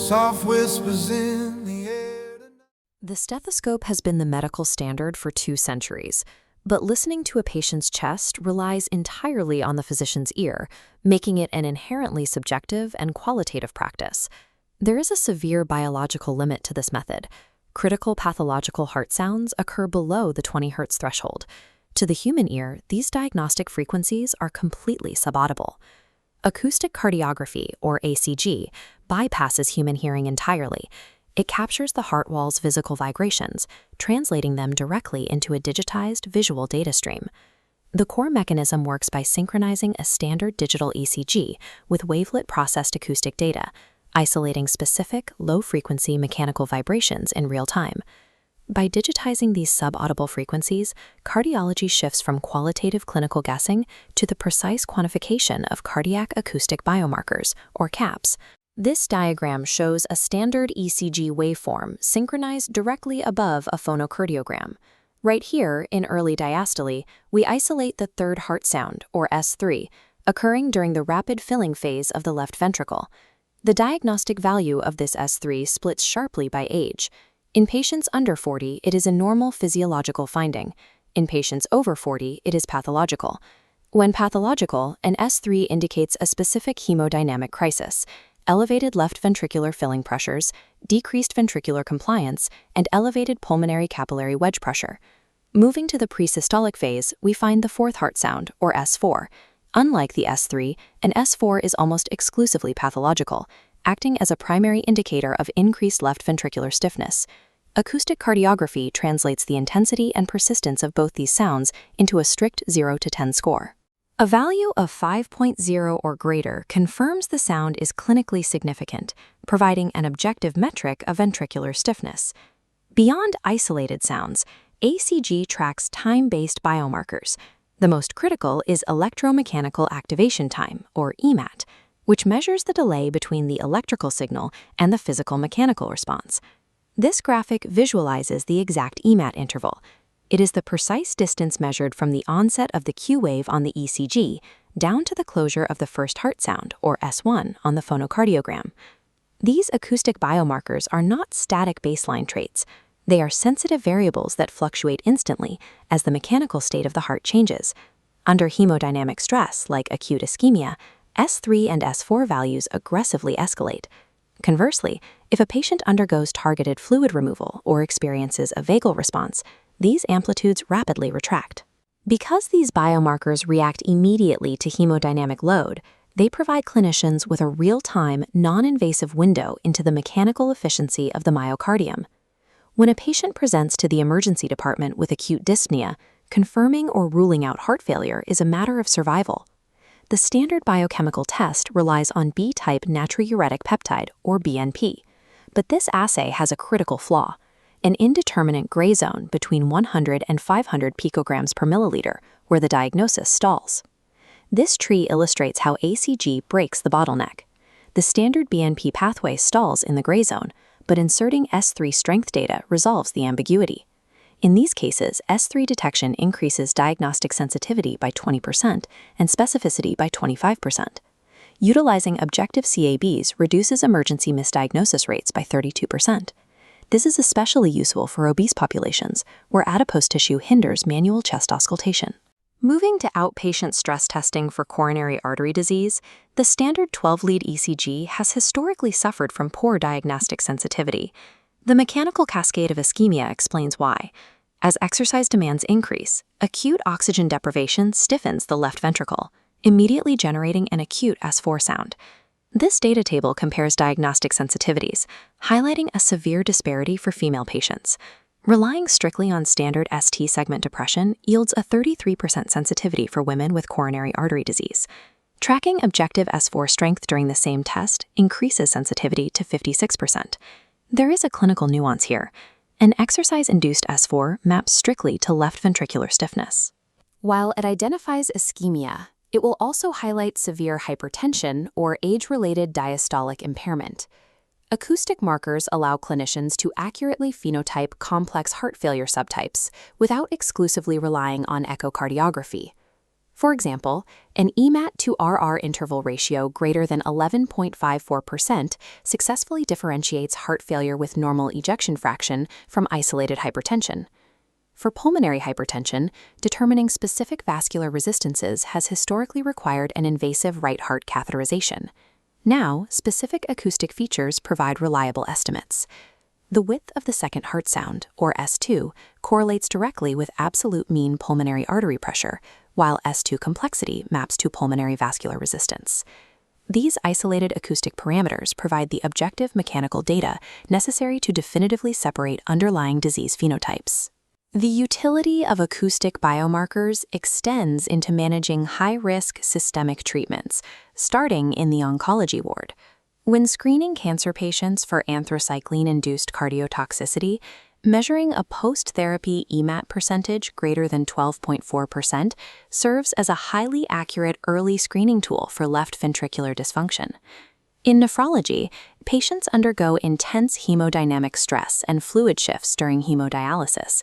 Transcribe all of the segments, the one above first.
Soft whispers in the air. The stethoscope has been the medical standard for 2 centuries, but listening to a patient's chest relies entirely on the physician's ear, making it an inherently subjective and qualitative practice. There is a severe biological limit to this method. Critical pathological heart sounds occur below the 20 Hz threshold. To the human ear, these diagnostic frequencies are completely subaudible. Acoustic cardiography, or ACG, bypasses human hearing entirely. It captures the heart wall's physical vibrations, translating them directly into a digitized visual data stream. The core mechanism works by synchronizing a standard digital ECG with wavelet-processed acoustic data, isolating specific, low-frequency mechanical vibrations in real time. By digitizing these subaudible frequencies, cardiology shifts from qualitative clinical guessing to the precise quantification of cardiac acoustic biomarkers, or CAPs. This diagram shows a standard ECG waveform synchronized directly above a phonocardiogram. Right here, in early diastole, we isolate the third heart sound, or S3, occurring during the rapid filling phase of the left ventricle. The diagnostic value of this S3 splits sharply by age. In patients under 40, it is a normal physiological finding. In patients over 40, it is pathological. When pathological, an S3 indicates a specific hemodynamic crisis: elevated left ventricular filling pressures, decreased ventricular compliance, and elevated pulmonary capillary wedge pressure. Moving to the presystolic phase, we find the fourth heart sound, or S4. Unlike the S3, an S4 is almost exclusively pathological, acting as a primary indicator of increased left ventricular stiffness. Acoustic cardiography translates the intensity and persistence of both these sounds into a strict 0 to 10 score. A value of 5.0 or greater confirms the sound is clinically significant, providing an objective metric of ventricular stiffness. Beyond isolated sounds, ACG tracks time-based biomarkers. The most critical is Electromechanical Activation Time, or EMAT, which measures the delay between the electrical signal and the physical-mechanical response. This graphic visualizes the exact EMAT interval. It is the precise distance measured from the onset of the Q wave on the ECG down to the closure of the first heart sound, or S1, on the phonocardiogram. These acoustic biomarkers are not static baseline traits. They are sensitive variables that fluctuate instantly as the mechanical state of the heart changes. Under hemodynamic stress, like acute ischemia, S3 and S4 values aggressively escalate. Conversely, if a patient undergoes targeted fluid removal or experiences a vagal response, these amplitudes rapidly retract. Because these biomarkers react immediately to hemodynamic load, they provide clinicians with a real-time, non-invasive window into the mechanical efficiency of the myocardium. When a patient presents to the emergency department with acute dyspnea, confirming or ruling out heart failure is a matter of survival. The standard biochemical test relies on B-type natriuretic peptide, or BNP. But this assay has a critical flaw: an indeterminate gray zone between 100 and 500 picograms per milliliter, where the diagnosis stalls. This tree illustrates how ACG breaks the bottleneck. The standard BNP pathway stalls in the gray zone, but inserting S3 strength data resolves the ambiguity. In these cases, S3 detection increases diagnostic sensitivity by 20% and specificity by 25%. Utilizing objective CABs reduces emergency misdiagnosis rates by 32%. This is especially useful for obese populations, where adipose tissue hinders manual chest auscultation. Moving to outpatient stress testing for coronary artery disease, the standard 12-lead ECG has historically suffered from poor diagnostic sensitivity. The mechanical cascade of ischemia explains why. As exercise demands increase, acute oxygen deprivation stiffens the left ventricle, immediately generating an acute S4 sound. This data table compares diagnostic sensitivities, highlighting a severe disparity for female patients. Relying strictly on standard ST segment depression yields a 33% sensitivity for women with coronary artery disease. Tracking objective S4 strength during the same test increases sensitivity to 56%. There is a clinical nuance here. An exercise-induced S4 maps strictly to left ventricular stiffness. While it identifies ischemia, it will also highlight severe hypertension or age-related diastolic impairment. Acoustic markers allow clinicians to accurately phenotype complex heart failure subtypes without exclusively relying on echocardiography. For example, an EMAT to RR interval ratio greater than 11.54% successfully differentiates heart failure with normal ejection fraction from isolated hypertension. For pulmonary hypertension, determining specific vascular resistances has historically required an invasive right heart catheterization. Now, specific acoustic features provide reliable estimates. The width of the second heart sound, or S2, correlates directly with absolute mean pulmonary artery pressure, while S2 complexity maps to pulmonary vascular resistance. These isolated acoustic parameters provide the objective mechanical data necessary to definitively separate underlying disease phenotypes. The utility of acoustic biomarkers extends into managing high-risk systemic treatments, starting in the oncology ward. When screening cancer patients for anthracycline-induced cardiotoxicity, measuring a post-therapy EMAT percentage greater than 12.4% serves as a highly accurate early screening tool for left ventricular dysfunction. In nephrology, patients undergo intense hemodynamic stress and fluid shifts during hemodialysis.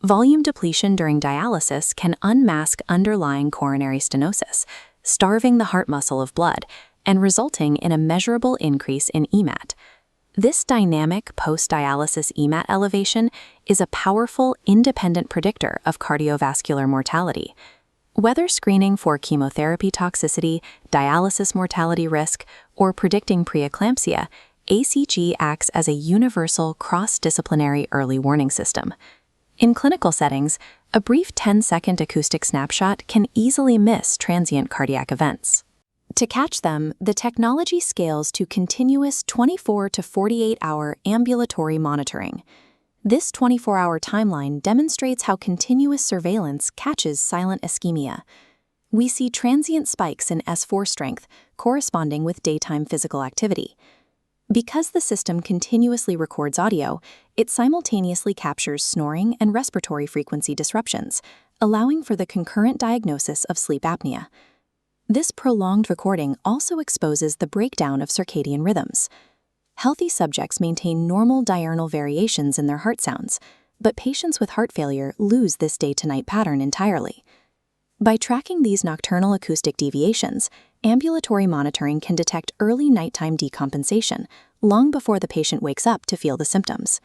Volume depletion during dialysis can unmask underlying coronary stenosis, starving the heart muscle of blood, and resulting in a measurable increase in EMAT. This dynamic post-dialysis EMAT elevation is a powerful, independent predictor of cardiovascular mortality. Whether screening for chemotherapy toxicity, dialysis mortality risk, or predicting preeclampsia, ACG acts as a universal cross-disciplinary early warning system. In clinical settings, a brief 10-second acoustic snapshot can easily miss transient cardiac events. To catch them, the technology scales to continuous 24 to 48-hour ambulatory monitoring. This 24-hour timeline demonstrates how continuous surveillance catches silent ischemia. We see transient spikes in S4 strength corresponding with daytime physical activity. Because the system continuously records audio, it simultaneously captures snoring and respiratory frequency disruptions, allowing for the concurrent diagnosis of sleep apnea. This prolonged recording also exposes the breakdown of circadian rhythms. Healthy subjects maintain normal diurnal variations in their heart sounds, but patients with heart failure lose this day-to-night pattern entirely. By tracking these nocturnal acoustic deviations, ambulatory monitoring can detect early nighttime decompensation long before the patient wakes up to feel the symptoms.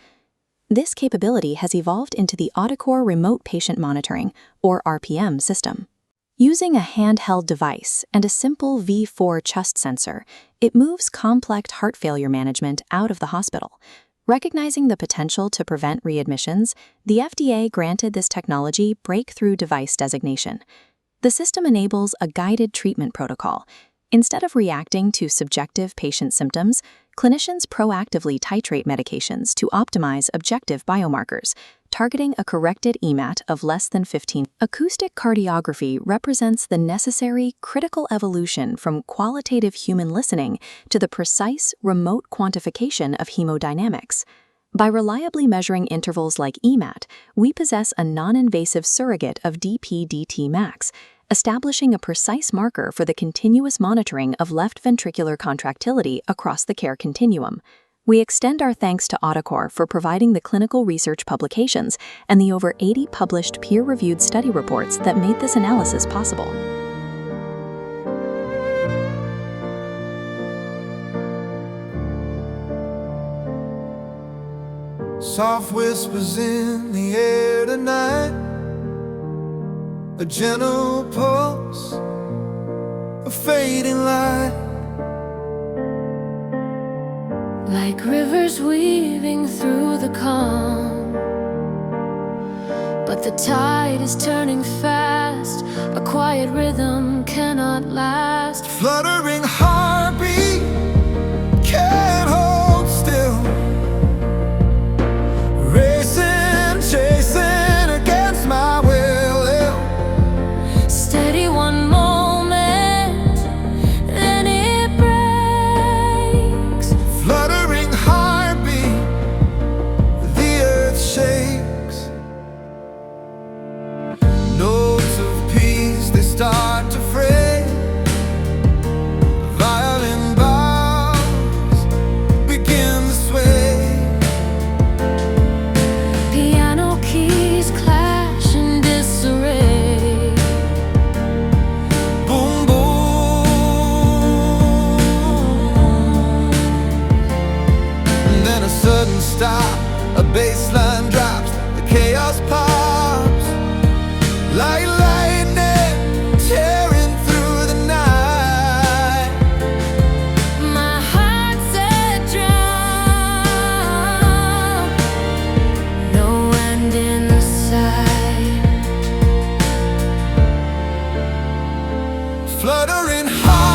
This capability has evolved into the AudiCor Remote Patient Monitoring, or RPM, system. Using a handheld device and a simple V4 chest sensor, it moves complex heart failure management out of the hospital. Recognizing the potential to prevent readmissions, the FDA granted this technology Breakthrough Device designation. The system enables a guided treatment protocol. Instead of reacting to subjective patient symptoms, clinicians proactively titrate medications to optimize objective biomarkers, targeting a corrected EMAT of less than 15. Acoustic cardiography represents the necessary critical evolution from qualitative human listening to the precise remote quantification of hemodynamics. By reliably measuring intervals like EMAT, we possess a non-invasive surrogate of dp/dt max, establishing a precise marker for the continuous monitoring of left ventricular contractility across the care continuum. We extend our thanks to AudiCor for providing the clinical research publications and the over 80 published peer-reviewed study reports that made this analysis possible. Soft whispers in the air tonight, a gentle pulse, a fading light. Like rivers weaving through the calm, but the tide is turning fast. A quiet rhythm cannot last. Fluttering heartbeat can't hold still, racing, chasing against my will. Steady one moment, then it breaks. Fluttering heartbeat, the earth shakes. Notes of peace, they start to fray. fluttering heart.